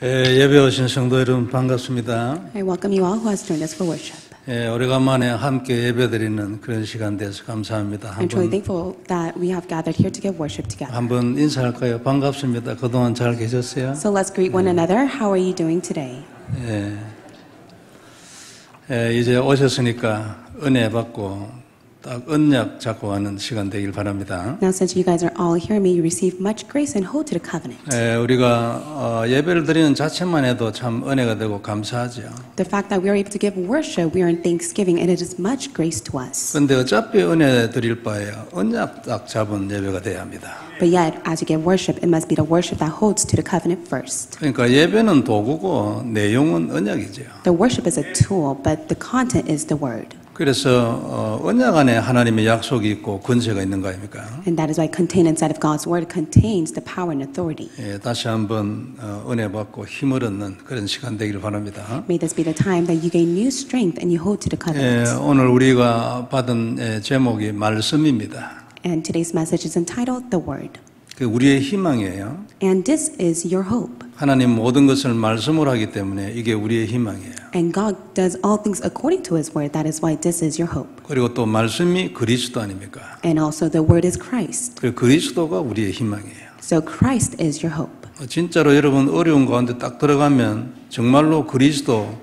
예배 오신 성도 여러분 반갑습니다. I welcome you all who has joined us for worship. 오래간만에 함께 예배드리는 그런 시간 돼서 감사합니다. I'm truly thankful that we have gathered here to give worship together. 한번 인사할까요? 반갑습니다. 그동안 잘 계셨어요? So let's greet one another. How are you doing today? 이제 오셨으니까 은혜 받고 딱 언약 잡고 하는 시간 되길 바랍니다. Now since you guys are all here, may you receive much grace and hold to the covenant. 우리가 예배를 드리는 자체만 해도 참 은혜가 되고 감사하죠. The fact that we are able to give worship, we are in thanksgiving, and it is much grace to us. 그런데 어차피 은혜 드릴 바에 언약 딱 잡은 예배가 돼야 합니다. But yet, as you give worship, it must be the worship that holds to the covenant first. 그러니까 예배는 도구고 내용은 언약이죠. The worship is a tool, but the content is the word. 그래서 언약 안에 하나님의 약속이 있고 권세가 있는 거 아닙니까? And that is why contained inside of God's word contains the power and authority. 다시 한번 은혜 받고 힘을 얻는 그런 시간 되기를 바랍니다. May this be the time that you gain new strength and you hold to the covenant. 오늘 우리가 받은 제목이 말씀입니다. And today's message is entitled The Word. 그 우리의 희망이에요. And this is your hope. 하나님 모든 것을 말씀으로 하기 때문에 이게 우리의 희망이에요. And God does all things according to His word. That is why this is your hope. 그리고 또 말씀이 그리스도 아닙니까? And also the word is Christ. 그리고 그리스도가 우리의 희망이에요. So Christ is your hope. 진짜로 여러분 어려운 가운데 딱 들어가면 정말로 그리스도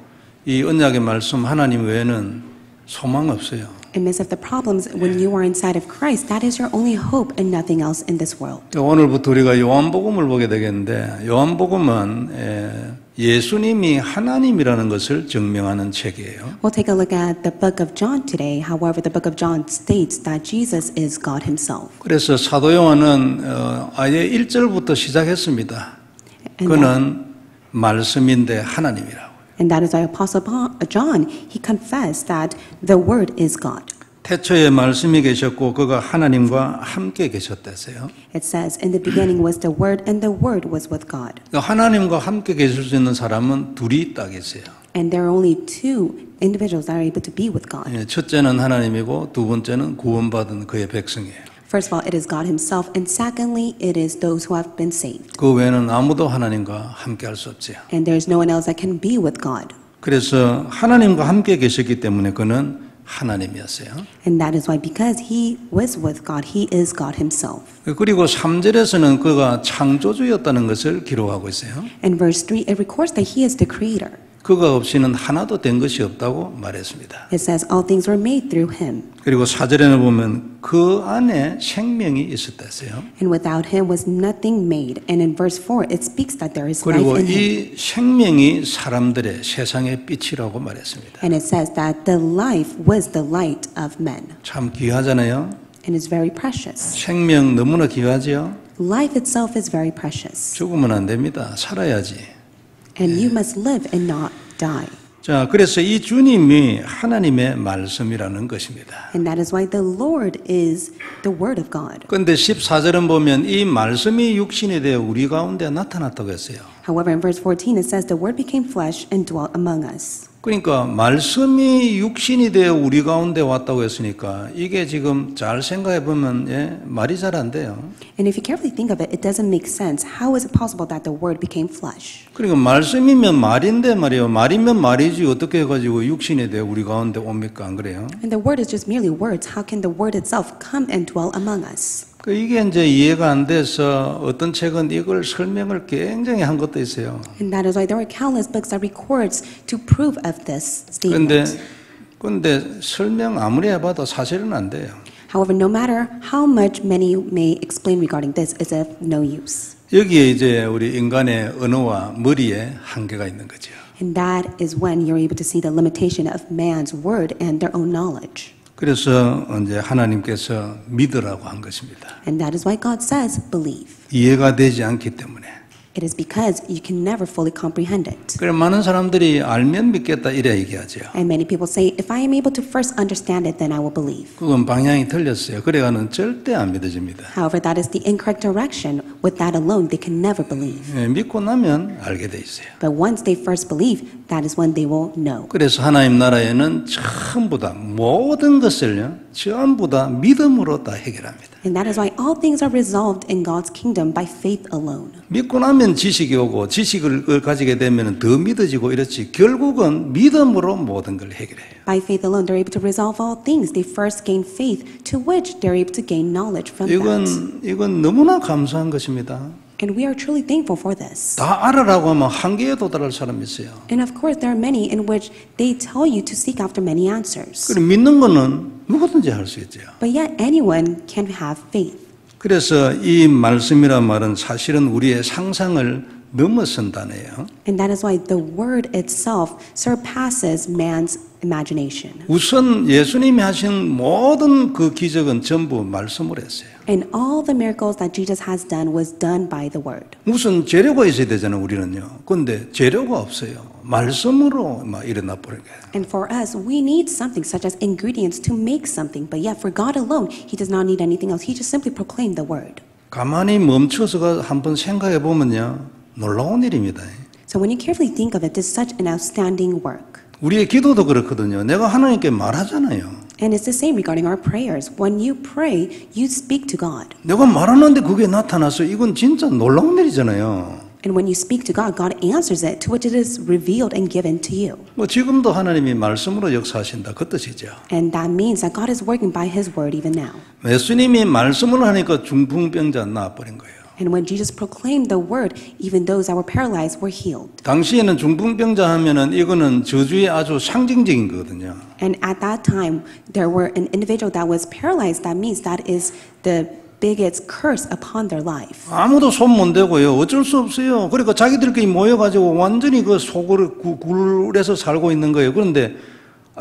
이 언약의 말씀 하나님 외에는 소망 없어요. In midst of the problems, when you are inside of Christ, that is your only hope and nothing else in this world. 오늘부터 우리가 요한복음을 보게 되겠는데 요한복음은 예수님이 하나님이라는 것을 증명하는 책이에요. We'll take a look at the book of John today. However, the book of John states that Jesus is God Himself. 그래서 사도 요한은 아예 1절부터 시작했습니다. 그는 말씀인데 하나님이라고. And that is why Apostle John, he confessed that the Word is God. 태초에 말씀이 계셨고 그가 하나님과 함께 계셨다세요. It says, in the beginning was the Word, and the Word was with God. 하나님과 함께 계실 수 있는 사람은 둘이 딱 있어요. And there are only two individuals that are able to be with God. 첫째는 하나님이고 두 번째는 구원받은 그의 백성이에요. First of all, it is God Himself, and secondly, it is those who have been saved. 그 외에는 아무도 하나님과 함께 할 수 없지요. And there is no one else that can be with God. 그래서 하나님과 함께 계셨기 때문에 그는 하나님이었어요. And that is why, because He was with God, He is God Himself. 그리고 3절에서는 그가 창조주였다는 것을 기록하고 있어요. In verse 3, it records that He is the Creator. 그가 없이는 하나도 된 것이 없다고 말했습니다. It says all things were made through Him. 그리고 4절에는 보면 그 안에 생명이 있었다세요. And without Him was nothing made. And in verse 4, it speaks that there is life 그리고 in Him. 이 생명이 사람들의 세상의 빛이라고 말했습니다. And it says that the life was the light of men. 참 귀하잖아요. And it's very precious. 생명 너무나 귀하지요. Life itself is very precious. 죽으면 안 됩니다. 살아야지. And you must live and not die. 자, 그래서 이 주님이 하나님의 말씀이라는 것입니다. And that is why the Lord is the Word of God. 그런데 14절은 보면 이 말씀이 육신이 되어 우리 가운데 나타났다고 했어요. However, in verse 14, it says the Word became flesh and dwelt among us. 그러니까 말씀이 육신이 되어 우리 가운데 왔다고 했으니까 이게 지금 잘 생각해 보면 말이 잘 안 돼요. And if you carefully think of it, it doesn't make sense. How is it possible that the Word became flesh? 그러니까 말씀이면 말인데 말이에요. 말이면 말이지 어떻게 해가지고 육신이 되어 우리 가운데 옵니까? 안 그래요? And the Word is just merely words. How can the Word itself come and dwell among us? 이게 이제 이해가 안 돼서 어떤 책은 이걸 설명을 굉장히 한 것도 있어요. And that is why there are countless books that records to prove of this statement. 근데 설명 아무리 해봐도 사실은 안 돼요. However, no matter how much many may explain regarding this, is of no use. 여기에 이제 우리 인간의 언어와 머리에 한계가 있는 거죠. And that is when you're able to see the limitation of man's word and their own knowledge. 그래서 이제 하나님께서 믿으라고 한 것입니다. And that is why God says, believe. 이해가 되지 않기 때문에. It is because you can never fully comprehend it. 그래 많은 사람들이 알면 믿겠다 이래 얘기하죠. And many people say, if I am able to first understand it, then I will believe. 그건 방향이 틀렸어요. 그래가는 절대 안 믿어집니다. However, that is the incorrect direction. With that alone, they can never believe. 믿고 나면 알게 돼 있어요. But once they first believe, that is when they will know. 그래서 하나님 나라에는 전부 다 모든 것을요 전부 다 믿음으로 다 해결합니다. And that is why all things are resolved in God's kingdom by faith alone. 믿고 나면 지식이 오고 지식을 가지게 되면 더 믿어지고 이렇지 결국은 믿음으로 모든 걸 해결해요. By faith alone, they're able to resolve all things. They first gain faith, to which they're able to gain knowledge from that. 이건 너무나 감사한 것입니다. And we are truly thankful for this. 다 알아라고 하면 한계에 도달할 사람이 있어요. And of course, there are many in which they tell you to seek after many answers. 그리고 믿는 거는 누구든지 할 수 있죠. But yet, anyone can have faith. 그래서 이 말씀이란 말은 사실은 우리의 상상을 넘어선다네요. And that is why the word itself surpasses man's imagination. 우선 예수님이 하신 모든 그 기적은 전부 말씀으로 했어요. And all the miracles that Jesus has done was done by the word. 무슨 재료가 있어야 되잖아요, 우리는요. 근데 재료가 없어요. 말씀으로 막 일어나 버린 거예요. And for us, we need something such as ingredients to make something. But yet for God alone, He does not need anything else. He just simply proclaimed the word. 가만히 멈춰서 한번 생각해 보면요. 놀라운 일입니다. So when you carefully think of it, this is such an outstanding work. 우리의 기도도 그렇거든요. 내가 하나님께 말하잖아요. And it's the same regarding our prayers. When you pray, you speak to God. 내가 말하는데 그게 나타나서 이건 진짜 놀라운 일이잖아요. And when you speak to God, God answers it, to which it is revealed and given to you. 뭐 지금도 하나님이 말씀으로 역사하신다 그 뜻이죠. And that means that God is working by His word even now. 예수님이 말씀을 하니까 중풍병자 나아버린 거예요. And when Jesus proclaimed the word, even those that were paralyzed were healed. 당시에는 중풍병자 하면은 이거는 저주의 아주 상징적인 거거든요. And at that time, there were an individual that was paralyzed. That means that is the biggest curse upon their life. 아무도 손 못 대고요. 어쩔 수 없어요. 그러니까 자기들끼리 모여가지고 완전히 그 속을 굴에서 살고 있는 거예요. 그런데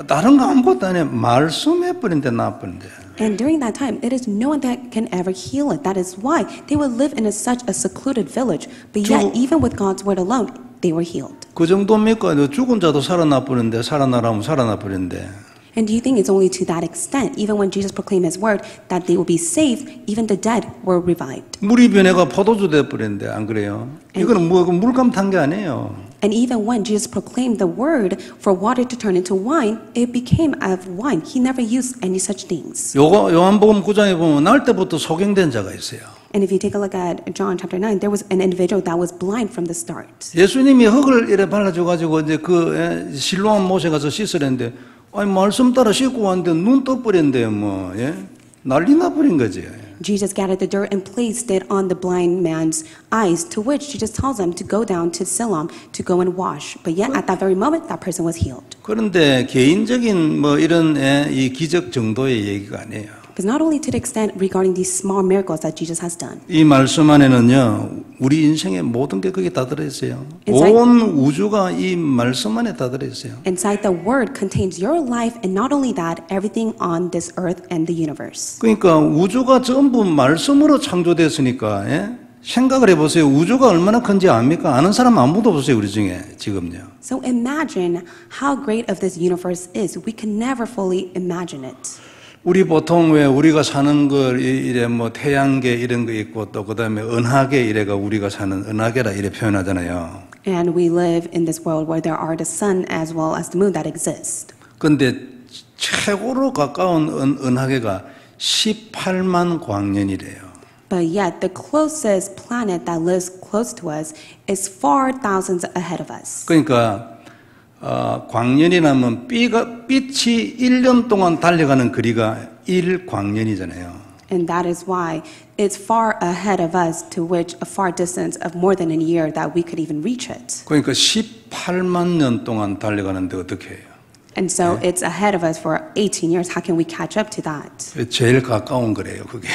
다른 거 아무것도 안 해. 말씀해버린데 나빠버린데. And during that time, it is no one that can ever heal it. That is why they would live in such a secluded village. But yet, even with God's word alone, they were healed. 그 정도입니까? 죽은 자도 살아나버린데 살아나라면 살아나버린데. And do you think it's only to that extent, even when Jesus proclaimed His word, that they will be saved, even the dead were revived? 물이 변해가 포도주 돼버린데 안 그래요? 이거는 뭐 물감 탄 게 아니에요. And even when Jesus proclaimed the word for water to turn into wine, it became of wine. He never used any such things. 요한복음 9장에 보면 날 때부터 소경된 자가 있어요. And if you take a look at John chapter 9, there was an individual that was blind from the start. 예수님이 흙을 이래 발라줘가지고 이제 그 실로암 못에 가서 씻으랬는데 아니 말씀 따라 씻고 왔는데 눈 떠버렸는데 뭐 예? 난리 나버린 거지. Jesus gathered the dirt and placed it on the blind man's eyes, to which Jesus tells him to go down to Siloam to go and wash. But yet at that very moment, that person was healed. 그런데 개인적인 뭐 이런 이 기적 정도의 얘기가 아니에요. It's not only to the extent regarding these small miracles that Jesus has done. 이 말씀 안에는요, 우리 인생의 모든 게 거기 다 들어있어요. 온 우주가 이 말씀 안에 다 들어있어요. Inside the word contains your life, and not only that, everything on this earth and the universe. 그러니까 우주가 전부 말씀으로 창조됐으니까 예? 생각을 해보세요. 우주가 얼마나 큰지 압니까? 아는 사람 아무도 없어요, 우리 중에 지금요. So imagine how great of this universe is. We can never fully imagine it. 우리 보통 왜 우리가 사는 걸 이래 뭐 태양계 이런 거 있고 또 그다음에 은하계 이래가 우리가 사는 은하계라 이래 표현하잖아요. And we live in this world where there are the sun as well as the moon that exist. 근데 최고로 가까운 은하계가 18만 광년이래요. But yet the closest planet that lives close to us is far thousands ahead of us. 그러니까 광년이라면 빛이 1년 동안 달려가는 거리가 1광년이잖아요. And that is why it's far ahead of us, to which a far distance of more than a year that we could even reach it. 그러니까 18만 년 동안 달려가는데 어떻게 해요? And so it's ahead of us for 18 years. How can we catch up to that? 제일 가까운 거래요, 그게.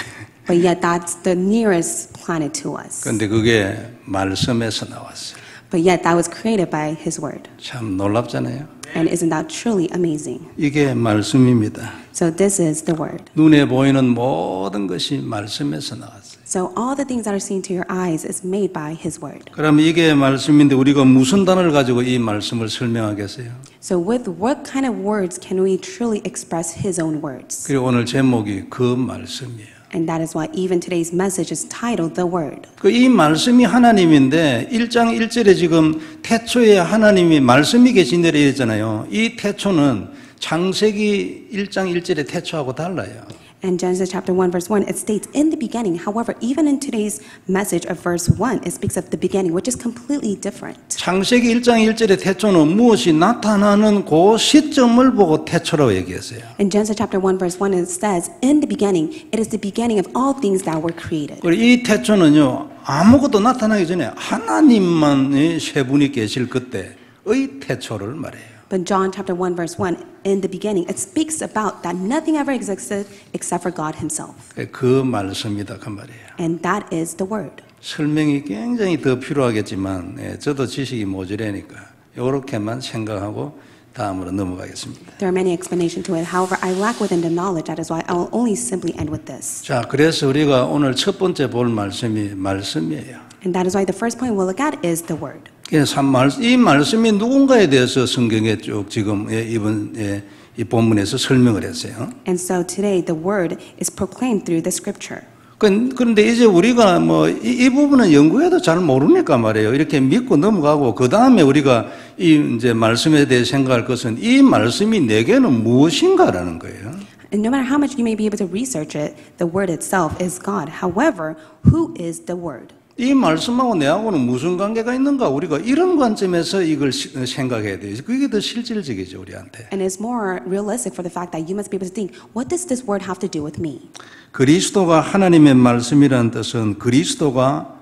But yet that's the nearest planet to us. 그런데 그게 말씀에서 나왔어요. But yet that was created by His word. 참 놀랍잖아요. And isn't that truly amazing? 이게 말씀입니다. So this is the word. 눈에 보이는 모든 것이 말씀에서 나왔어요. So all the things that are seen to your eyes is made by His word. 그럼 이게 말씀인데 우리가 무슨 단어를 가지고 이 말씀을 설명하겠어요? So with what kind of words can we truly express His own words? 그리고 오늘 제목이 그 말씀이에요. And that is why even today's message is titled The Word. 이 말씀이 하나님인데 1장 1절에 지금 태초에 하나님이 말씀이 계신 대로 이랬잖아요. 이 태초는 창세기 1장 1절의 태초하고 달라요. And Genesis chapter 1 verse 1, it states, in the beginning. However, even in today's message of verse 1, it speaks of the beginning, which is completely different. 창세기 1장 1절의 태초는 무엇이 나타나는 그 시점을 보고 태초라고 얘기했어요. In Genesis chapter 1 verse 1, it says, in the beginning, it is the beginning of all things that were created. 그리고 이 태초는요, 아무것도 나타나기 전에 하나님만의 세 분이 계실 그때의 태초를 말해요. But John chapter 1 verse 1, in the beginning, it speaks about that nothing ever existed except for God himself. 그 말씀이다 그 말이에요. And that is the word. 설명이 굉장히 더 필요하겠지만 저도 지식이 모자라니까 이렇게만 생각하고 다음으로 넘어가겠습니다. There are many explanations to it. However, I lack within the knowledge. That is why I will only simply end with this. 자, 그래서 우리가 오늘 첫 번째 볼 말씀이 말씀이에요. And that is why the first point we'll look at is the word. 그래서 이 말씀이 누군가에 대해서 성경에 쭉 지금 이번 이 본문에서 설명을 했어요. And so today the word is proclaimed through the scripture. 그런데 이제 우리가 뭐 이 부분은 연구해도 잘 모르니까 말이에요. 이렇게 믿고 넘어가고 그 다음에 우리가 이 이제 말씀에 대해 생각할 것은 이 말씀이 내게는 무엇인가라는 거예요. And no matter how much you may be able to research it, the word itself is God. However, who is the word? 이 말씀하고 내하고는 무슨 관계가 있는가? 우리가 이런 관점에서 이걸 생각해야 돼요. 그게 더 실질적이죠, 우리한테. And it's more realistic for the fact that you must be able to think, what does this word have to do with me? 그리스도가 하나님의 말씀이라는 뜻은 그리스도가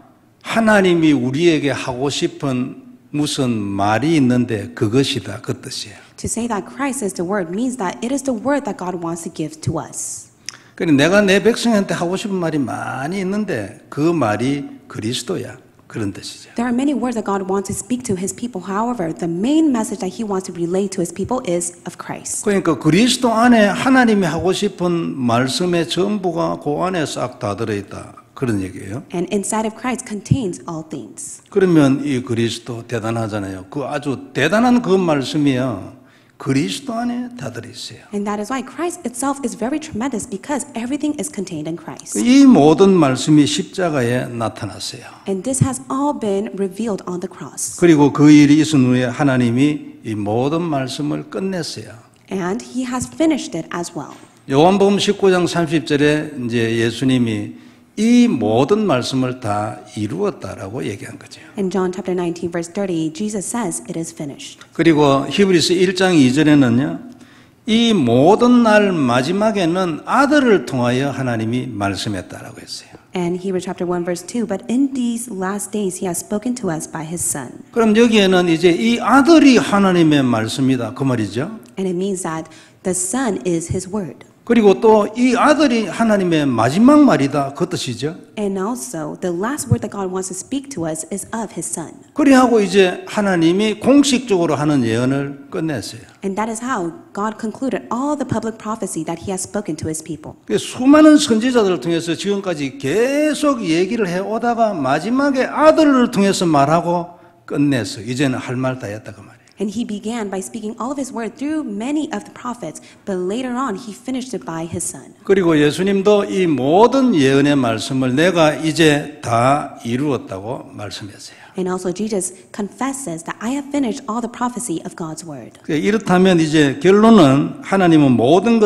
하나님이 우리에게 하고 싶은 무슨 말이 있는데 그것이다, 그 뜻이에요. To say that Christ is the word means that it is the word that God wants to give to us. 그러니까 내가 내 백성한테 하고 싶은 말이 많이 있는데 그 말이 그리스도야. 그런 뜻이죠. There are many words that God wants to speak to his people. However, the main message that he wants to relay to his people is of Christ. 그러니까 그리스도 안에 하나님이 하고 싶은 말씀의 전부가 그 안에 싹 다 들어있다. 그런 얘기예요. And inside of Christ contains all things. 그러면 이 그리스도 대단하잖아요. 그 아주 대단한 그 말씀이요. 그리스도 안에 다 들어있어요. And that is why Christ itself is very tremendous because everything is contained in Christ. 이 모든 말씀이 십자가에 나타났어요. And this has all been revealed on the cross. 그리고 그 일이 있은 후에 하나님이 이 모든 말씀을 끝냈어요. And he has finished it as well. 요한복음 19장 30절에 이제 예수님이 이 모든 말씀을 다 이루었다라고 얘기한 거죠. In John chapter 19 verse 30, Jesus says it is finished. 그리고 히브리서 1장 2절에는요. 이 모든 날 마지막에는 아들을 통하여 하나님이 말씀했다라고 했어요. And Hebrews chapter 1 verse 2, but in these last days he has spoken to us by his son. 그럼 여기에는 이제 이 아들이 하나님의 말씀이다 그 말이죠. And it means that the son is his word. 그리고 또 이 아들이 하나님의 마지막 말이다 그 뜻이죠. And also the last word that God wants to speak to us is of his son. 그리하고 이제 하나님이 공식적으로 하는 예언을 끝냈어요. And that is how God concluded all the public prophecy that he has spoken to his people. 수많은 선지자들을 통해서 지금까지 계속 얘기를 해오다가 마지막에 아들을 통해서 말하고 끝냈어. 이제는 할 말 다 했다 그 말이에요. And he began by speaking all of his word through many of the prophets, but later on he finished it by his son. 그리고 예수님도 이 모든 예언의 말씀을 내가 이제 다 이루었다고 말씀했어요. And also Jesus confesses that I have finished all the prophecy of God's word. 이렇다면 이제 결론은 하나님은 모든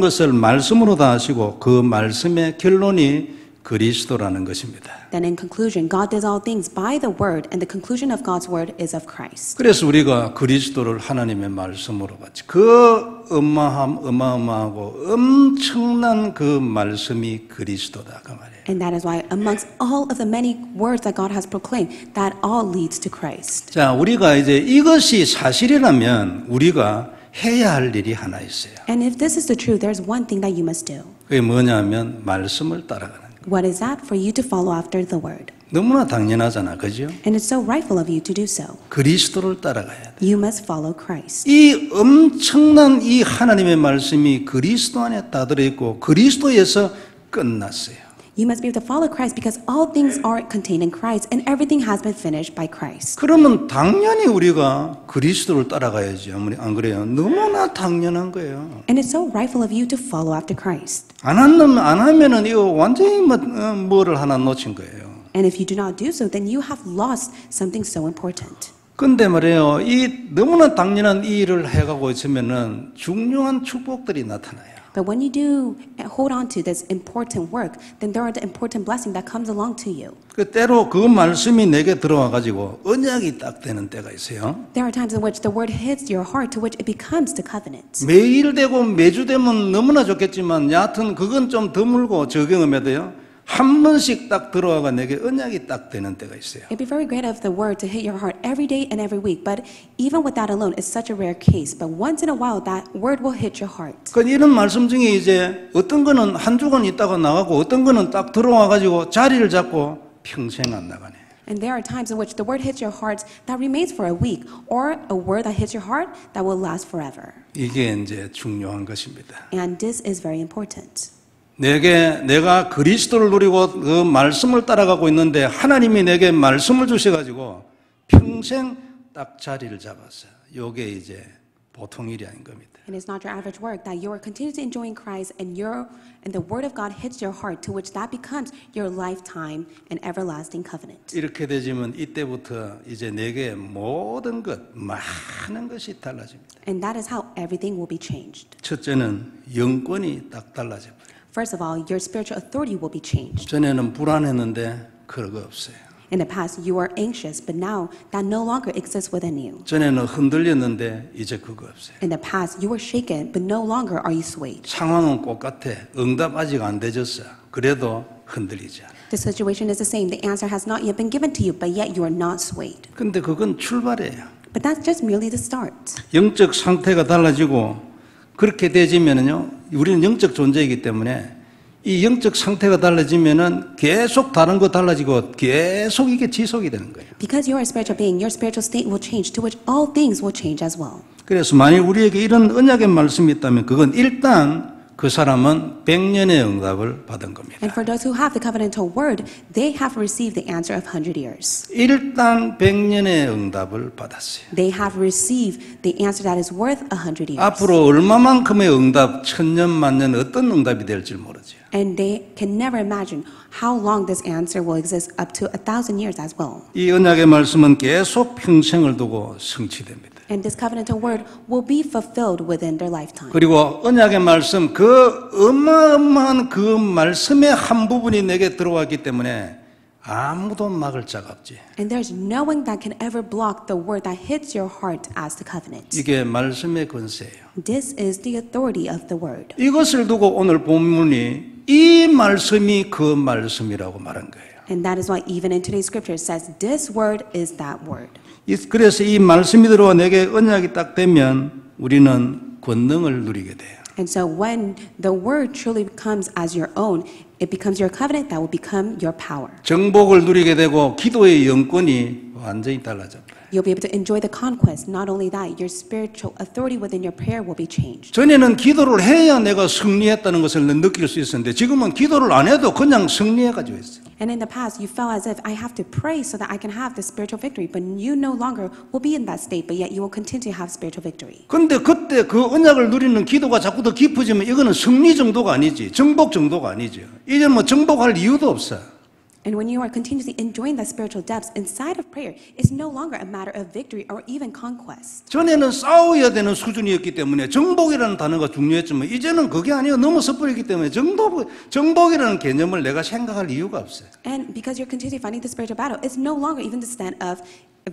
것을 말씀으로 다 하시고 그 말씀의 결론이 그리스도라는 것입니다. Then in conclusion, God does all things by the word, and the conclusion of God's word is of Christ. 그래서 우리가 그리스도를 하나님의 말씀으로 봤지. 그 어마어마하고 엄청난 그 말씀이 그리스도다 그 말이에요. And that is why amongst all of the many words that God has proclaimed, that all leads to Christ. 자, 우리가 이제 이것이 사실이라면 우리가 해야 할 일이 하나 있어요. And if this is the truth, there's one thing that you must do. 그게 뭐냐면 말씀을 따라가는 거예요. What is that? For you to follow after the word. 너무나 당연하잖아, 그죠? And it's so rightful of you to do so. 그리스도를 따라가야 돼. You must follow Christ. 이 엄청난 이 하나님의 말씀이 그리스도 안에 다 들어있고 그리스도에서 끝났어요. You must be able to follow Christ because all things are contained in Christ and everything has been finished by Christ. 그러면 당연히 우리가 그리스도를 따라가야지. 아무리 안 그래요? 너무나 당연한 거예요. And it's so rightful of you to follow after Christ. 안 하면은 이거 완전히 뭐를 하나 놓친 거예요. And if you do not do so, then you have lost something so important. 근데 말이에요, 이 너무나 당연한 이 일을 해가고 있으면은 중요한 축복들이 나타나요. But when you do hold on to this important work, then there are the important blessing that comes along to you. 그 때로 그 말씀이 내게 들어와 가지고 언약이 딱 되는 때가 있어요. There are times in which the word hits your heart to which it becomes the covenant. 매일 되고 매주 되면 너무나 좋겠지만 여하튼 그건 좀 드물고 적용하면도요. 한 번씩 딱 들어와가 내게 언약이 딱 되는 때가 있어요. It'd be very great of the word to hit your heart every day and every week, but even with that alone, it's such a rare case. But once in a while, that word will hit your heart. 그 이런 말씀 중에 이제 어떤 거는 한 주간 있다가 나가고 어떤 거는 딱 들어와 가지고 자리를 잡고 평생 안 나가네. And there are times in which the word hits your heart that remains for a week, or a word that hits your heart that will last forever. 이게 이제 중요한 것입니다. And this is very important. 내가 그리스도를 누리고 그 말씀을 따라가고 있는데 하나님이 내게 말씀을 주셔가지고 평생 딱 자리를 잡았어요. 이게 이제 보통 일이 아닌 겁니다. And it's not your average work that you are continuously enjoying Christ and the word of God hits your heart to which that becomes your lifetime and everlasting covenant. 이렇게 되지면 이때부터 이제 내게 모든 것, 많은 것이 달라집니다. And that is how everything will be changed. 첫째는 영권이 딱 달라져요. First of all, your spiritual authority will be changed. 전에는 불안했는데 그런 거 없어요. In the past, you were anxious, but now that no longer exists within you. 전에는 흔들렸는데 이제 그거 없어요. In the past, you were shaken, but no longer are you swayed. 상황은 똑같아. 응답 아직 안 되졌어. 그래도 흔들리지 않아. The situation is the same. The answer has not yet been given to you, but yet you are not swayed. 근데 그건 출발이에요. But that's just merely the start. 영적 상태가 달라지고 그렇게 되지면은요, 우리는 영적 존재이기 때문에 이 영적 상태가 달라지면은 계속 다른 거 달라지고 계속 이게 지속이 되는 거예요. Because you are a spiritual being, your spiritual state will change, to which all things will change as well. 그래서 만일 우리에게 이런 언약의 말씀이 있다면 그건 일단 그 사람은 100년의 응답을 받은 겁니다. And for those who have the covenantal word, they have received the answer of 100 years. 일단 100년의 응답을 받았어요. They have received the answer that is worth 100 years. 앞으로 얼마만큼의 응답, 1000년, 만년 어떤 응답이 될지 모르죠. And they can never imagine how long this answer will exist, up to 1,000 years as well. 이 언약의 말씀은 계속 평생을 두고 성취됩니다. And this covenantal word will be fulfilled within their lifetime. 그리고 언약의 말씀, 그 어마어마한 그 말씀의 한 부분이 내게 들어왔기 때문에 아무도 막을 자가 없지. And there's no one that can ever block the word that hits your heart as the covenant. 이게 말씀의 권세예요. This is the authority of the word. 이것을 두고 오늘 본문이 이 말씀이 그 말씀이라고 말한 거예요. And that is why even in today's scripture it says, this word is that word. 그래서 이 말씀이 들어와 내게 언약이 딱 되면 우리는 권능을 누리게 돼요. And so when the word truly becomes as your own, it becomes your covenant that will become your power. 정복을 누리게 되고 기도의 영권이 완전히 달라져요. You'll be able to enjoy the conquest. Not only that, your spiritual authority within your prayer will be changed. 전에는 기도를 해야 내가 승리했다는 것을 느낄 수 있었는데 지금은 기도를 안 해도 그냥 승리해가지고 있어요. And in the past, you felt as if I have to pray so that I can have the spiritual victory, but you no longer will be in that state, but yet you will continue to have spiritual victory. 근데 그때 그 언약을 누리는 기도가 자꾸 더 깊어지면 이거는 승리 정도가 아니지, 정복 정도가 아니죠. 이제 뭐 정복할 이유도 없어. And when you are continuously enjoying the spiritual depths inside of prayer, it's no longer a matter of victory or even conquest. 전에는 싸워야 되는 수준이었기 때문에 정복이라는 단어가 중요했지만 이제는 그게 아니고 넘어서 버리기 때문에 정복이라는 개념을 내가 생각할 이유가 없어요. And because you're continuously fighting the spiritual battle, it's no longer even the stand of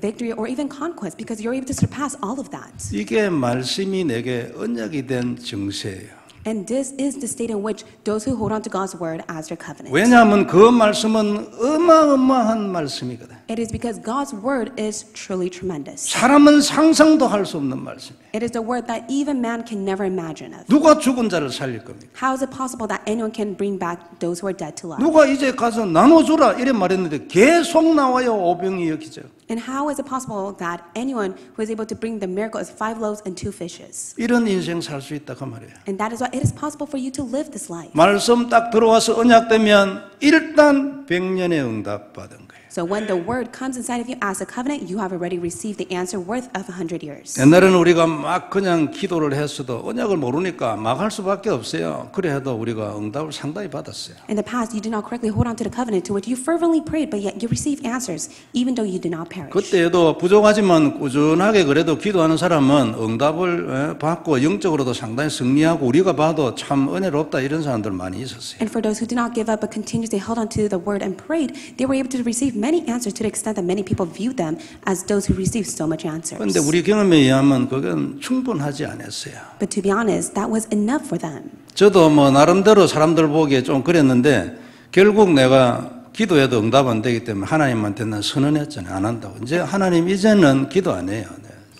victory or even conquest, because you're able to surpass all of that. 이게 말씀이 내게 언약이 된 증세예요. And this is the state in which those who hold on to God's word as their covenant. 왜냐하면 그 말씀은 어마어마한 말씀이거든. It is because God's word is truly tremendous. 사람은 상상도 할 수 없는 말씀이에요. It is the word that even man can never imagine of. 누가 죽은 자를 살릴 겁니까? How is it possible that anyone can bring back those who are dead to life? 누가 이제 가서 나눠주라 이래 말했는데 계속 나와요. 오병이 여기죠. And how is it possible that anyone who is able to bring the miracle is 5 loaves and 2 fishes? 이런 인생 살 수 있다 그 말이에요. And that is why it is possible for you to live this life. 말씀 딱 들어와서 언약되면 일단 100년의 응답 받은 거예요. So when the word comes inside of you as a covenant, you have already received the answer worth of 100 years. 옛날에는 우리가 막 그냥 기도를 했어도 언약을 모르니까 막 할 수밖에 없어요. 그래 해도 우리가 응답을 상당히 받았어요. In the past, you did not correctly hold on to the covenant to which you fervently prayed, but yet you received answers, even though you did not perish. 그때에도 부족하지만 꾸준하게 그래도 기도하는 사람은 응답을 받고 영적으로도 상당히 승리하고 우리가 봐도 참 은혜롭다 이런 사람들 많이 있었어요. And for those who did not give up but continuously held on to the word and prayed, they were able to receive many answers to the extent that many people viewed them as those who received so much answers. 그런데 우리 경험에 의하면 그건 충분하지 않았어요. But to be honest, that was enough for them. 저도 뭐 나름대로 사람들 보기에 좀 그랬는데 결국 내가 기도해도 응답 안 되기 때문에 하나님한테 난 선언했잖아요. 안 한다고. 이제 하나님 이제는 기도 안 해요.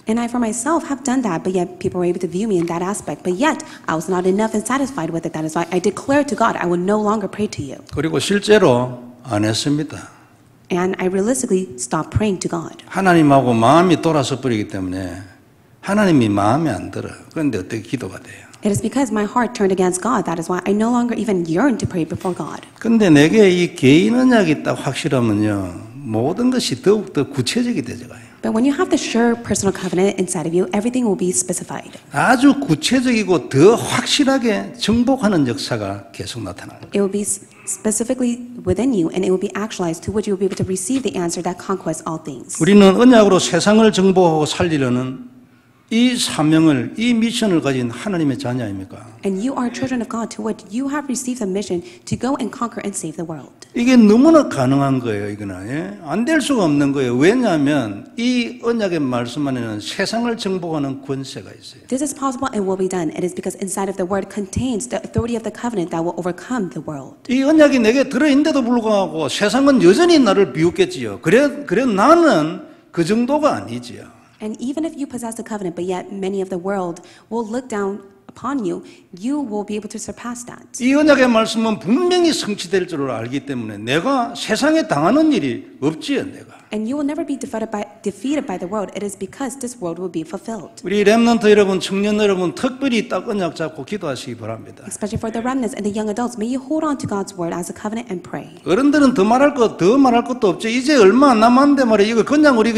And I for myself have done that, but yet people were able to view me in that aspect. But yet, I was not enough and satisfied with it. That is why I declared to God, I will no longer pray to you. 그리고 실제로 안 했습니다. And I realistically stopped praying to God. 하나님하고 마음이 돌아서 버리기 때문에 하나님이 마음에 안 들어요. 그런데 어떻게 기도가 돼요? It is because my heart turned against God. That is why I no longer even yearn to pray before God. 근데 내게 이 개인 언약이 딱 확실하면요. 모든 것이 더욱더 구체적이 되져가요. But when you have the sure personal covenant inside of you, everything will be specified. 아주 구체적이고 더 확실하게 정복하는 역사가 계속 나타나요. It will be specifically within you, and it will be actualized to which you will be able to receive the answer that conquers all things. 우리는 언약으로 세상을 정복하고 살리려는 이 사명을, 이 미션을 가진 하나님의 자녀 아닙니까? And you are children of God to which you have received the mission to go and conquer and save the world. 이게 너무나 가능한 거예요, 이거는. 예? 안 될 수가 없는 거예요. 왜냐하면 이 언약의 말씀 안에는 세상을 정복하는 권세가 있어요. This is possible and will be done. It is because inside of the word contains the authority of the covenant that will overcome the world. 이 언약이 내게 들어있는데도 불구하고 세상은 여전히 나를 비웃겠지요. 그래 나는 그 정도가 아니지요. And even if you possess the covenant, but yet many of the world will look down upon you, you will be able to surpass that. 이 언약의 말씀은 분명히 성취될 줄을 알기 때문에 내가 세상에 당하는 일이 없지요, 내가. And you will never be defeated by the world. It is because this world will be fulfilled. 우리 렘넌트 여러분, 청년 여러분, 특별히 딱 언약 잡고 기도하시기 바랍니다. Especially for the remnants and the young adults, may you hold on to God's word as a covenant and pray. 어른들은 더 말할 것도 없죠. 이제 얼마 안 남았는데 말이에요. 이거 그냥 우리가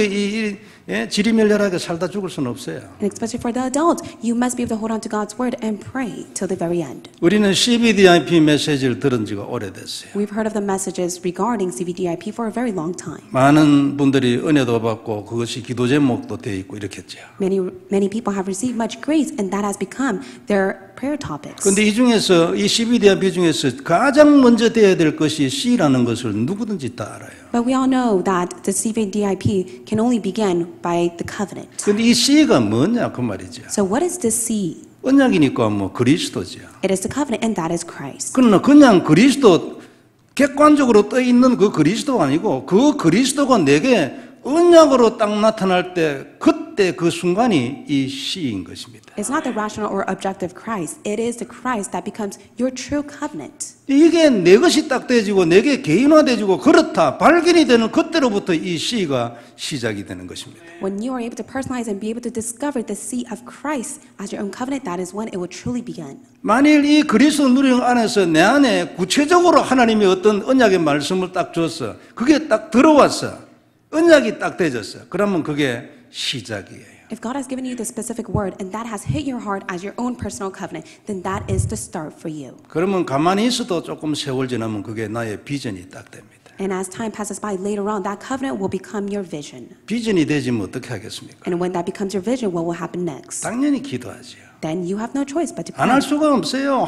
지리멸렬하게 살다 죽을 수는 없어요. And especially for the adults, you must be able to hold on to God's word and pray till the very end. 우리는 CBDIP 메시지를 들은 지가 오래됐어요. We've heard of the messages regarding CVDIP for a very long time. 많은 분들이 은혜도 받고 그것이 기도 제목도 되어 있고 이렇겠죠. Many people have received much grace, and that has become their prayer topics. 그런데 이 중에서 이 CBDIP 중에서 가장 먼저 되어야 될 것이 C라는 것을 누구든지 다 알아요. But we all know that the CVDIP can only begin by the covenant. 그런데 이 C가 뭐냐 그 말이죠. So what is this C? 언약이니까 뭐 그리스도죠. It is the covenant, and that is Christ. 그러나 그냥 그리스도 객관적으로 떠 있는 그 그리스도가 아니고 그 그리스도가 내게 언약으로 딱 나타날 때 그때 그 순간이 이 C인 것입니다. It's not the rational or objective Christ. It is the Christ that becomes your true covenant. 이게 내 것이 딱 되어지고 내게 개인화되어지고 그렇다 발견이 되는 그때로부터 이 C가 시작이 되는 것입니다. When you are able to personalize and be able to discover the seed of Christ as your own covenant, that is when it will truly begin. 만일 이 그리스도 누리는 안에서 내 안에 구체적으로 하나님이 어떤 언약의 말씀을 딱 줬어. 그게 딱 들어왔어. 언약이 딱 되졌어. 그러면 그게 시작이에요. If God has given you the specific word and that has hit your heart as your own personal covenant, then that is the start for you. 그러면 가만히 있어도 조금 세월 지나면 그게 나의 비전이 딱 됩니다. And as time passes by later on, that covenant will become your vision. 비전이 되지면 어떻게 하겠습니까? And when that becomes your vision, what will happen next? 당연히 기도하지요. Then you have no choice but to 안 pray. 할 수가 없어요.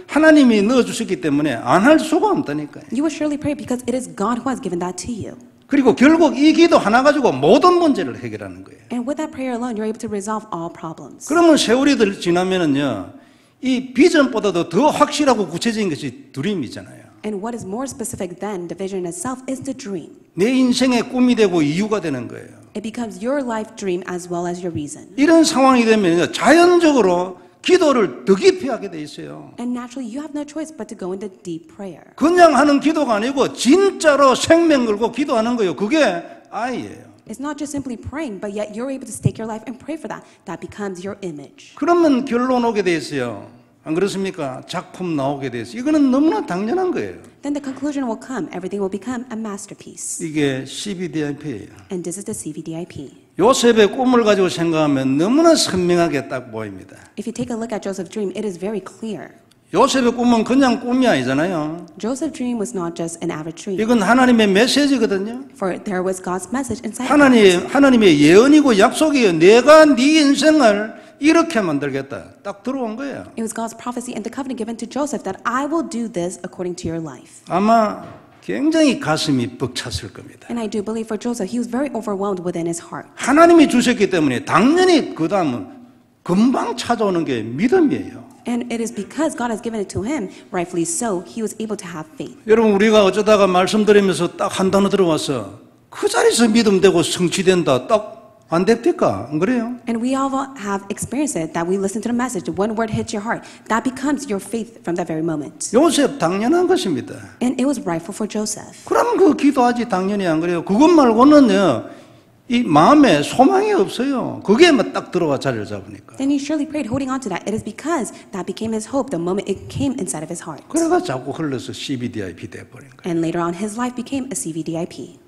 하나님이 넣어주셨기 때문에 안 할 수가 없다니까요. You will surely pray because it is God who has given that to you. 그리고 결국 이 기도 하나 가지고 모든 문제를 해결하는 거예요. And with that prayer alone, you're able to resolve all problems. 그러면 세월이 지나면은요, 이 비전보다도 더 확실하고 구체적인 것이 드림이잖아요. And what is more specific than the vision itself is the dream. 내 인생의 꿈이 되고 이유가 되는 거예요. It becomes your life dream as well as your reason. 이런 상황이 되면 자연적으로 기도를 더 깊이 하게 돼 있어요. And naturally, you have no choice but to go into deep prayer. 그냥 하는 기도가 아니고 진짜로 생명 걸고 기도하는 거예요. 그게 아이예요. It's not just simply praying, but yet you're able to stake your life and pray for that. That becomes your image. 그러면 결론 오게 돼 있어요. 안 그렇습니까? 작품 나오게 돼서 이거는 너무나 당연한 거예요. then the conclusion will come. Everything will become a masterpiece. 이게 CBDIP예요. And this is the CVDIP. 요셉의 꿈을 가지고 생각하면 너무나 선명하게 딱 보입니다. If you take a look at Joseph's dream, it is very clear. 요셉의 꿈은 그냥 꿈이 아니잖아요. Joseph's dream was not just an average dream. 이건 하나님의 메시지거든요. For there was God's message inside. 하나님의 예언이고 약속이에요. 내가 네 인생을 이렇게 만들겠다. 딱 들어온 거예요. It was God's prophecy and the covenant given to Joseph that I will do this according to your life. 아마 굉장히 가슴이 벅찼을 겁니다. And I do believe for Joseph, he was very overwhelmed within his heart. 하나님이 주셨기 때문에 당연히 그 다음은 금방 찾아오는 게 믿음이에요. And it is because God has given it to him, rightfully so, he was able to have faith. 여러분 우리가 어쩌다가 말씀드리면서 딱 한 단어 들어와서 그 자리에서 믿음되고 성취된다 딱 안 됩니까? 안 그래요? And we all have experienced it, that we listen to the message, one word hits your heart. That becomes your faith from that very moment. 요셉 당연한 것입니다. And it was rightful for Joseph. 그럼 그 기도하지 당연히 안 그래요? 그것 말고는요 이 마음에 소망이 없어요. 그게 딱 들어와 자리를 잡으니까. Then he surely prayed, holding on to that. It is because that became his hope the moment it came inside of his heart. 그래가 자꾸 흘러서 CBDIP 돼버린 거예요. And later on, his life became a CVDIP.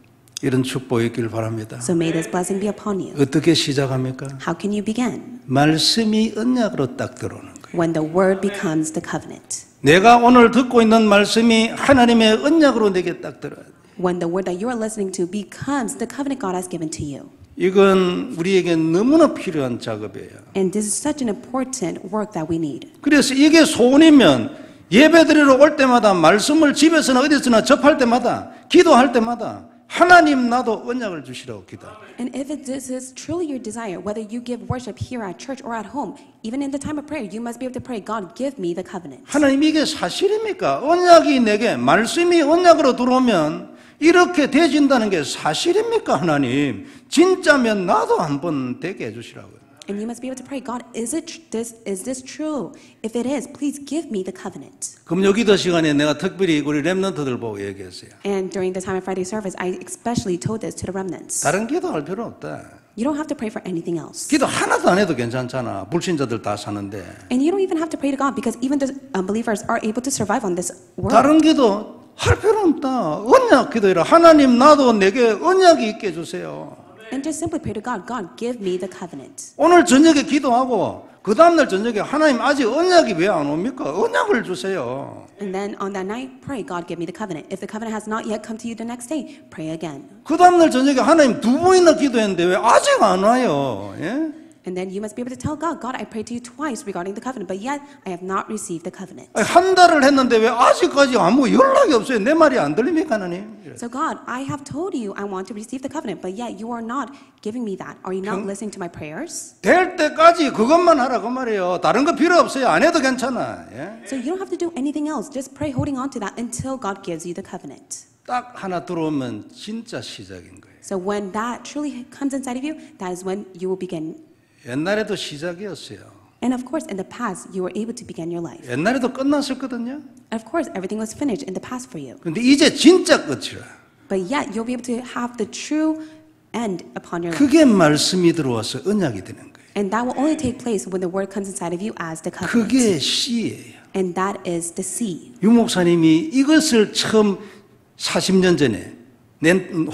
이런 축복이 있길 바랍니다. So may this blessing be upon you. 어떻게 시작합니까? How can you begin? 말씀이 언약으로 딱 들어오는 거예요. When the word becomes the covenant. 내가 오늘 듣고 있는 말씀이 하나님의 언약으로 내게 딱 들어요. When the word that you are listening to becomes the covenant God has given to you. 이건 우리에게 너무나 필요한 작업이에요. And this is such an important work that we need. 그래서 이게 소원이면 예배드리러 올 때마다 말씀을 집에서나 어디서나 접할 때마다 기도할 때마다 하나님 나도 언약을 주시라고 기도합니다. And if this is truly your desire, whether you give worship here at church or at home, even in the time of prayer, you must be able to pray, God, give me the covenant. 하나님 이게 사실입니까? 언약이 내게 말씀이 언약으로 들어오면 이렇게 되진다는 게 사실입니까? 하나님 진짜면 나도 한번 되게 해주시라고요. And you must be able to pray, God, is this true? If it is, please give me the covenant. 금요 기도 시간에 내가 특별히 우리 렘넌트들 보고 얘기했어요. And during the time of Friday service, I especially told this to the remnants. 다른 기도할 필요 없다. You don't have to pray for anything else. 기도 하나도 안 해도 괜찮잖아. 불신자들 다 사는데. And you don't even have to pray to God because even the unbelievers are able to survive on this world. 다른 기도 할 필요 없다. 언약 기도해라. 하나님 나도 내게 언약이 있게 해주세요. And just simply pray to God, God, give me the covenant. 오늘 저녁에 기도하고 그 다음날 저녁에 하나님 아직 언약이 왜 안 옵니까? 언약을 주세요. And then on that night, pray, God, give me the covenant. If the covenant has not yet come to you the next day, pray again. 그 다음날 저녁에 하나님 2번이나 기도했는데 왜 아직 안 와요? 예? And then you must be able to tell God, God, I prayed to you twice regarding the covenant, but yet I have not received the covenant. 한 달을 했는데 왜 아직까지 아무 연락이 없어요? 내 말이 안 들립니까, 하나님? So God, I have told you I want to receive the covenant, but yet you are not giving me that. Are you not listening to my prayers? 될 때까지 그것만 하라 그 말이에요. 다른 거 필요 없어요. 안 해도 괜찮아. 예? So you don't have to do anything else. Just pray holding on to that until God gives you the covenant. 딱 하나 들어오면 진짜 시작인 거예요. So when that truly comes inside of you, that is when you will begin. 옛날에도 시작이었어요. And of course, in the past, you were able to begin your life. 옛날에도 끝났었거든요. Of course, everything was finished in the past for you. 근데 이제 진짜 끝이라. But yet, you'll be able to have the true end upon your life. 그게 말씀이 들어와서 언약이 되는 거예요. And that will only take place when the word comes inside of you as the covenant. 그게 씨예요. And that is the seed. 유 목사님이 이것을 처음 40년 전에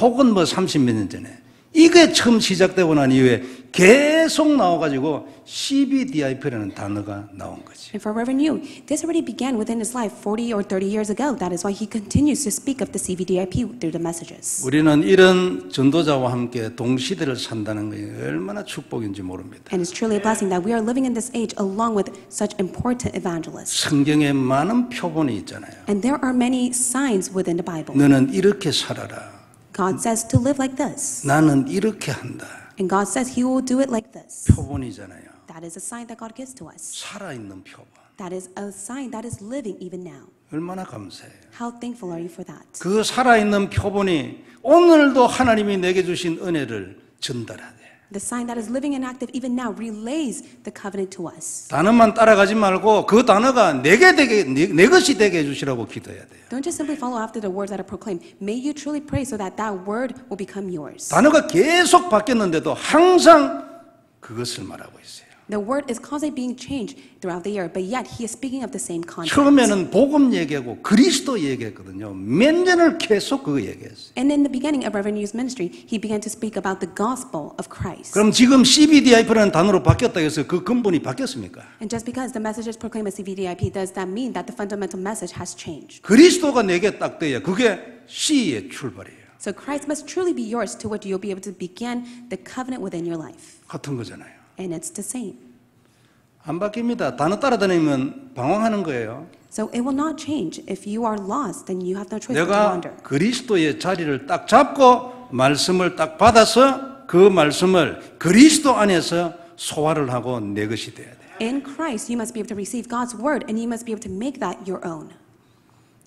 혹은 뭐 30몇 년 전에 이게 처음 시작되고 난 이후에 계속 나와가지고 CBDIP라는 단어가 나온 거지. And for Reverend Yu, this already began within his life 40 or 30 years ago. That is why he continues to speak of the CVDIP through the messages. 우리는 이런 전도자와 함께 동시대를 산다는 게 얼마나 축복인지 모릅니다. And it's truly a blessing that we are living in this age along with such important evangelists. 성경에 많은 표본이 있잖아요. And there are many signs within the Bible. 너는 이렇게 살아라. God says to live like this. 나는 이렇게 한다. And God says He will do it like this. 표본이잖아요. That is a sign that God gives to us. 살아있는 표본. That is a sign that is living even now. 얼마나 감사해요. How thankful are you for that? 그 살아있는 표본이 오늘도 하나님이 내게 주신 은혜를 전달하대. The sign that is living and active even now relays the covenant to us. 단어만 따라가지 말고 그 단어가 내게 되게 내 것이 되게 해주시라고 기도해야 돼요. Don't just simply follow after the words that are proclaimed. May you truly pray so that that word will become yours. 단어가 계속 바뀌었는데도 항상 그것을 말하고 있어요. The word is constantly being changed throughout the year, but yet he is speaking of the same content. 처음에는 복음 얘기하고 그리스도 얘기했거든요. 몇 년을 계속 그거 얘기했어요. And in the beginning of Reverend Yu's ministry, he began to speak about the gospel of Christ. 그럼 지금 CBDIP라는 단어로 바뀌었다 해서 그 근본이 바뀌었습니까? And just because the message is proclaimed as CVDIP, does that mean that the fundamental message has changed? 그리스도가 내게 딱 돼야 그게 C의 출발이에요. So Christ must truly be yours to which you'll be able to begin the covenant within your life. 같은 거잖아요. And it's the same. 안 바뀝니다. 단어 따라다니면 방황하는 거예요. So it will not change. If you are lost, then you have no choice but to 내가 wander. 그리스도의 자리를 딱 잡고 말씀을 딱 받아서 그 말씀을 그리스도 안에서 소화를 하고 내 것이 돼야 돼요. In Christ, you must be able to receive God's word, and you must be able to make that your own.